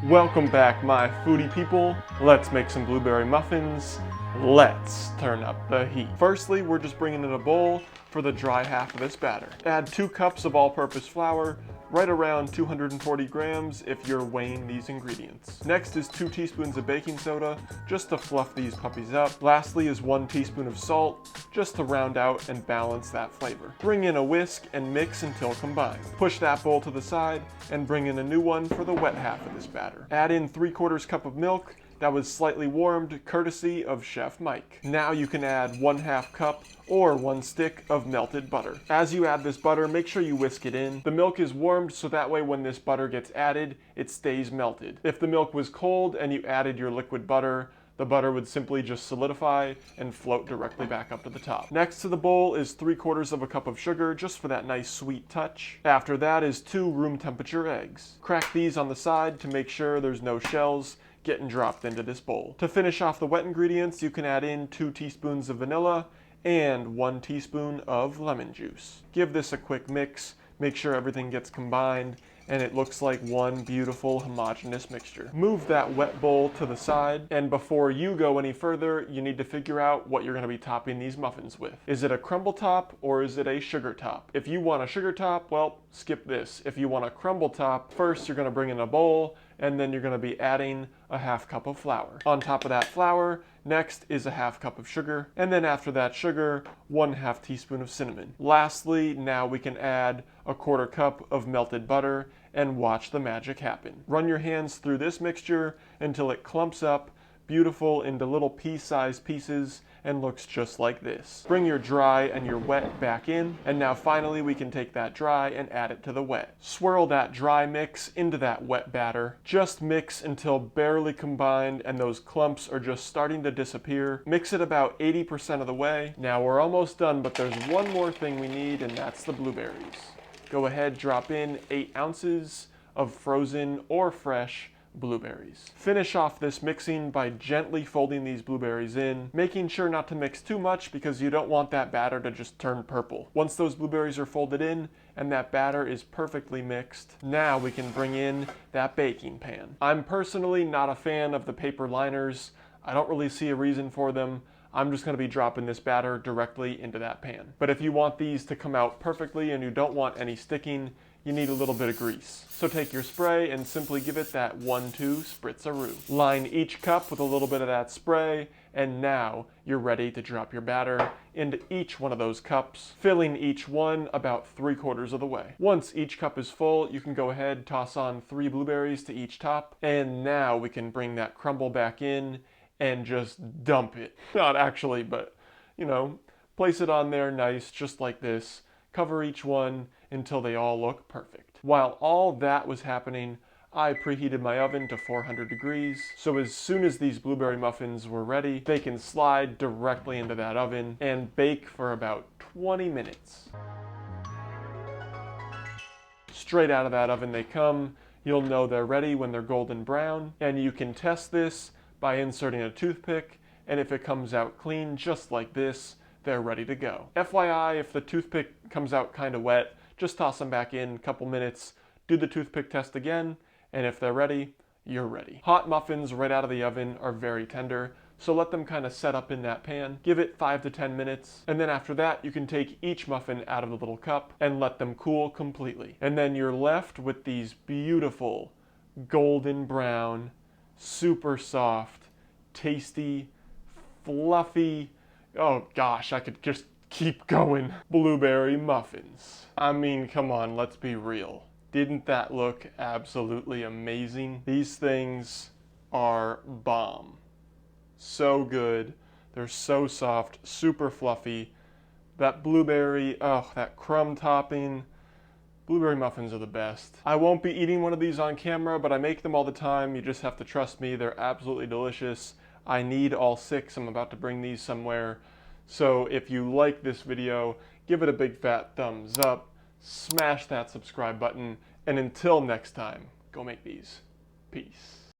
Welcome back, my foodie people. Let's make some blueberry muffins. Let's turn up the heat. Firstly, we're just bringing in a bowl for the dry half of this batter. Add 2 cups of all-purpose flour, right around 240 grams if you're weighing these ingredients. Next is 2 teaspoons of baking soda, just to fluff these puppies up. Lastly is 1 teaspoon of salt, just to round out and balance that flavor. Bring in a whisk and mix until combined. Push that bowl to the side and bring in a new one for the wet half of this batter. Add in 3/4 cup of milk that was slightly warmed courtesy of Chef Mike. Now you can add 1/2 cup or 1 stick of melted butter. As you add this butter, make sure you whisk it in. The milk is warmed so that way when this butter gets added, it stays melted. If the milk was cold and you added your liquid butter, the butter would simply just solidify and float directly back up to the top. Next to the bowl is 3/4 cup of sugar, just for that nice sweet touch. After that is 2 room temperature eggs. Crack these on the side to make sure there's no shells getting dropped into this bowl. To finish off the wet ingredients, you can add in 2 teaspoons of vanilla and 1 teaspoon of lemon juice. Give this a quick mix, make sure everything gets combined, and it looks like one beautiful homogeneous mixture. Move that wet bowl to the side, and before you go any further, you need to figure out what you're gonna be topping these muffins with. Is it a crumble top or is it a sugar top? If you want a sugar top, well, skip this. If you want a crumble top, first you're gonna bring in a bowl, and then you're gonna be adding a 1/2 cup of flour. On top of that flour, next is a 1/2 cup of sugar, and then after that sugar, 1/2 teaspoon of cinnamon. Lastly, now we can add a 1/4 cup of melted butter and watch the magic happen. Run your hands through this mixture until it clumps up beautiful into little pea-sized pieces and looks just like this. Bring your dry and your wet back in, and now finally we can take that dry and add it to the wet. Swirl that dry mix into that wet batter. Just mix until barely combined and those clumps are just starting to disappear. Mix it about 80% of the way. Now we're almost done, but there's one more thing we need, and that's the blueberries. Go ahead, drop in 8 ounces of frozen or fresh blueberries. Finish off this mixing by gently folding these blueberries in, making sure not to mix too much because you don't want that batter to just turn purple. Once those blueberries are folded in and that batter is perfectly mixed, now we can bring in that baking pan. I'm personally not a fan of the paper liners. I don't really see a reason for them. I'm just gonna be dropping this batter directly into that pan. But if you want these to come out perfectly and you don't want any sticking, you need a little bit of grease. So take your spray and simply give it that 1-2 spritz-a-roo. Line each cup with a little bit of that spray, and now you're ready to drop your batter into each one of those cups, filling each one about 3/4 of the way. Once each cup is full, you can go ahead, toss on 3 blueberries to each top, and now we can bring that crumble back in and just dump it. Not actually, but, you know, place it on there nice, just like this. Cover each one until they all look perfect. While all that was happening, I preheated my oven to 400 degrees, so as soon as these blueberry muffins were ready, they can slide directly into that oven and bake for about 20 minutes. Straight out of that oven they come. You'll know they're ready when they're golden brown, and you can test this by inserting a toothpick, and if it comes out clean just like this, they're ready to go. FYI, if the toothpick comes out kind of wet, just toss them back in a couple minutes, do the toothpick test again, and if they're ready, you're ready. Hot muffins right out of the oven are very tender, so let them kind of set up in that pan. Give it 5 to 10 minutes, and then after that, you can take each muffin out of the little cup and let them cool completely. And then you're left with these beautiful golden brown, super soft, tasty, fluffy, oh gosh, I could just keep going, blueberry muffins. I mean, come on, let's be real. Didn't that look absolutely amazing? These things are bomb. So good. They're so soft, super fluffy. That blueberry, oh, that crumb topping. Blueberry muffins are the best. I won't be eating one of these on camera, but I make them all the time. You just have to trust me. They're absolutely delicious. I need all 6. I'm about to bring these somewhere. So if you like this video, give it a big fat thumbs up, smash that subscribe button, and until next time, go make these. Peace.